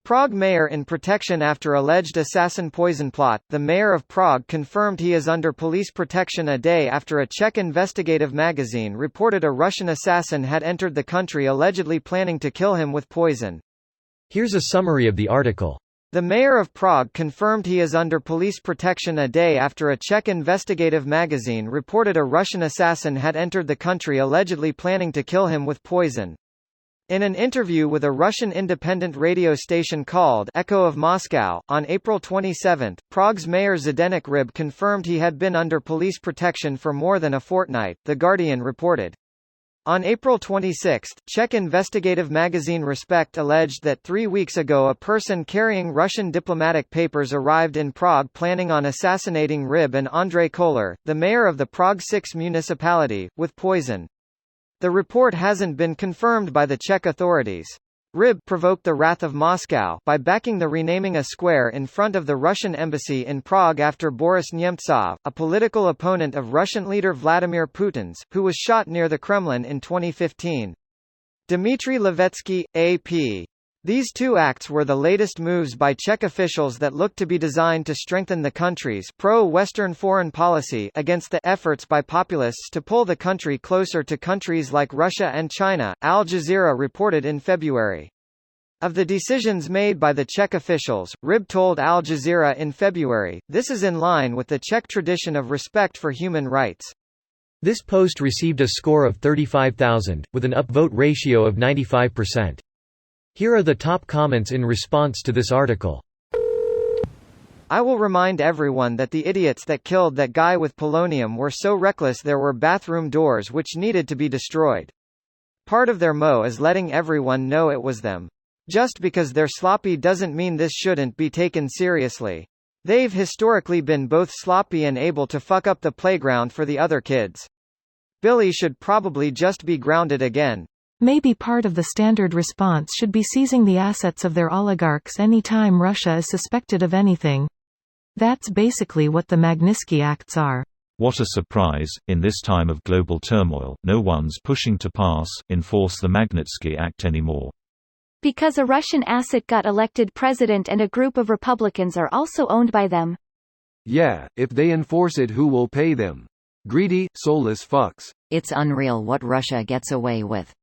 Prague mayor in protection after alleged assassin poison plot. The mayor of Prague confirmed he is under police protection a day after a Czech investigative magazine reported a Russian assassin had entered the country allegedly planning to kill him with poison. Here's a summary of the article. The mayor of Prague confirmed he is under police protection a day after a Czech investigative magazine reported a Russian assassin had entered the country allegedly planning to kill him with poison. In an interview with a Russian independent radio station called Echo of Moscow, on April 27, Prague's mayor Zdeněk Ryb confirmed he had been under police protection for more than a fortnight, The Guardian reported. On April 26, Czech investigative magazine Respekt alleged that 3 weeks ago a person carrying Russian diplomatic papers arrived in Prague planning on assassinating Ryb and Andrej Koller, the mayor of the Prague 6 municipality, with poison. The report hasn't been confirmed by the Czech authorities. Ryb provoked the wrath of Moscow by backing the renaming a square in front of the Russian embassy in Prague after Boris Nemtsov, a political opponent of Russian leader Vladimir Putin's, who was shot near the Kremlin in 2015. Dmitry Levetsky, AP. These two acts were the latest moves by Czech officials that look to be designed to strengthen the country's pro-Western foreign policy against the efforts by populists to pull the country closer to countries like Russia and China, Al Jazeera reported in February. Of the decisions made by the Czech officials, Ryb told Al Jazeera in February, "This is in line with the Czech tradition of respect for human rights." This post received a score of 35,000, with an upvote ratio of 95%. Here are the top comments in response to this article. I will remind everyone that the idiots that killed that guy with polonium were so reckless there were bathroom doors which needed to be destroyed. Part of their mo is letting everyone know it was them. Just because they're sloppy doesn't mean this shouldn't be taken seriously. They've historically been both sloppy and able to fuck up the playground for the other kids. Billy should probably just be grounded again. Maybe part of the standard response should be seizing the assets of their oligarchs any time Russia is suspected of anything. That's basically what the Magnitsky Acts are. What a surprise, in this time of global turmoil, no one's pushing to enforce the Magnitsky Act anymore. Because a Russian asset got elected president and a group of Republicans are also owned by them. Yeah, if they enforce it, who will pay them? Greedy, soulless fucks. It's unreal what Russia gets away with.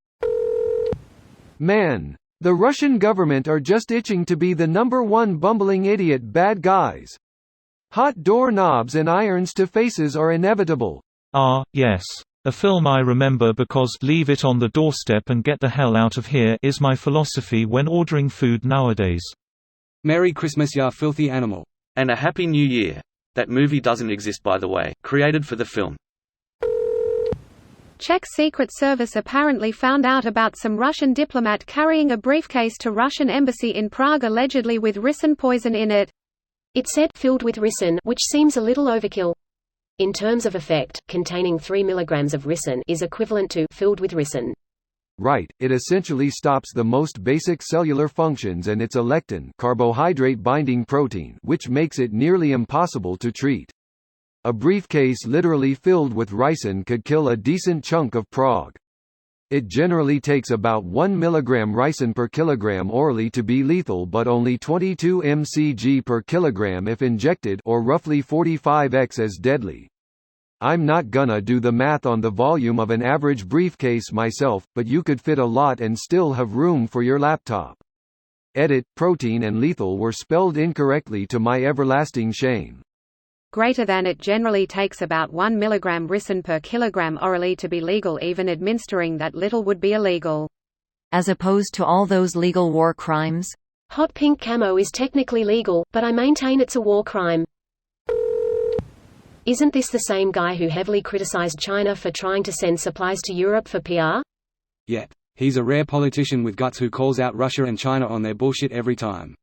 Man, the Russian government are just itching to be the #1 bumbling idiot bad guys. Hot doorknobs and irons to faces are inevitable. Ah, yes. A film I remember because leave it on the doorstep and get the hell out of here is my philosophy when ordering food nowadays. Merry Christmas, ya filthy animal. And a Happy New Year. That movie doesn't exist, by the way, created for the film. Czech Secret Service apparently found out about some Russian diplomat carrying a briefcase to Russian embassy in Prague allegedly with ricin poison in it. It said filled with ricin, which seems a little overkill. In terms of effect, containing 3 mg of ricin is equivalent to filled with ricin. Right, it essentially stops the most basic cellular functions and it's a lectin, carbohydrate-binding protein, which makes it nearly impossible to treat. A briefcase literally filled with ricin could kill a decent chunk of Prague. It generally takes about 1 mg ricin per kilogram orally to be lethal, but only 22 mcg per kilogram if injected, or roughly 45x as deadly. I'm not gonna do the math on the volume of an average briefcase myself, but you could fit a lot and still have room for your laptop. Edit, protein and lethal were spelled incorrectly to my everlasting shame. Greater than it generally takes about 1 mg ricin per kilogram orally to be legal. Even administering that little would be illegal. As opposed to all those legal war crimes? Hot pink camo is technically legal, but I maintain it's a war crime. Isn't this the same guy who heavily criticized China for trying to send supplies to Europe for PR? Yet, he's a rare politician with guts who calls out Russia and China on their bullshit every time.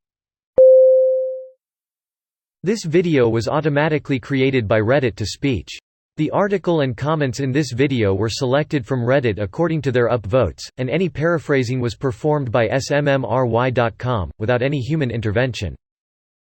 This video was automatically created by Reddit to speech. The article and comments in this video were selected from Reddit according to their upvotes, and any paraphrasing was performed by smmry.com, without any human intervention.